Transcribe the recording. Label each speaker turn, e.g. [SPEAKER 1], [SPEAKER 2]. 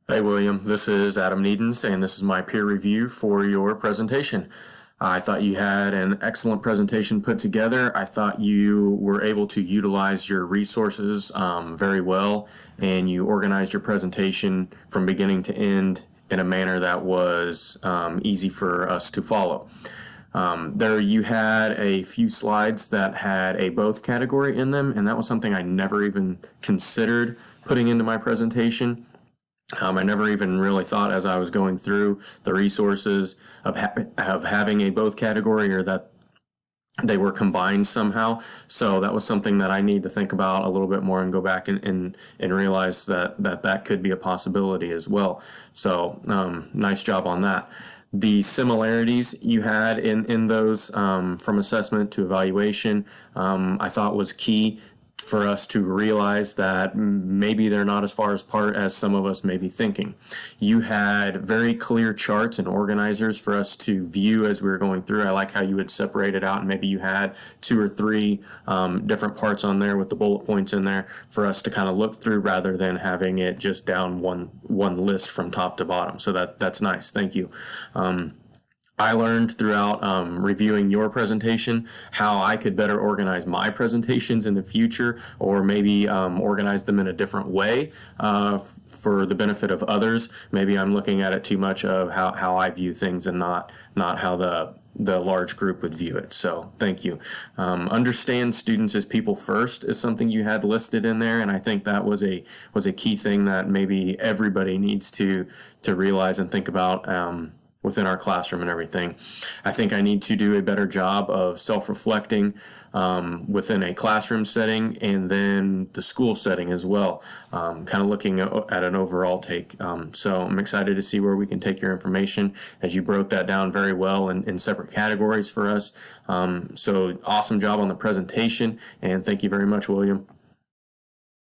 [SPEAKER 1] Hey William, this is Adam Needens, and this is my peer review for your presentation. I thought you had an excellent presentation put together. I thought you were able to utilize your resources very well, and you organized your presentation from beginning to end in a manner that was easy for us to follow. There you had a few slides that had a both category in them, and that was something I never even considered putting into my presentation. I never even really thought as I was going through the resources of having a both category or that they were combined somehow. So that was something that I need to think about a little bit more and go back and realize that could be a possibility as well. So nice job on that. The similarities you had in those from assessment to evaluation, I thought was key for us to realize that maybe they're not as far apart as some of us may be thinking. You had very clear charts and organizers for us to view as we were going through. I like how you would separate it out, and maybe you had two or three different parts on there with the bullet points in there for us to kind of look through rather than having it just down one list from top to bottom. So that's nice. Thank you. I learned throughout reviewing your presentation how I could better organize my presentations in the future, or maybe organize them in a different way for the benefit of others. Maybe I'm looking at it too much of how I view things and not how the large group would view it. So thank you. Understand students as people first is something you had listed in there, and I think that was a key thing that maybe everybody needs to realize and think about. Within our classroom and everything. I think I need to do a better job of self-reflecting within a classroom setting and then the school setting as well, kind of looking at an overall take. So I'm excited to see where we can take your information as you broke that down very well in separate categories for us. So awesome job on the presentation, and thank you very much, William.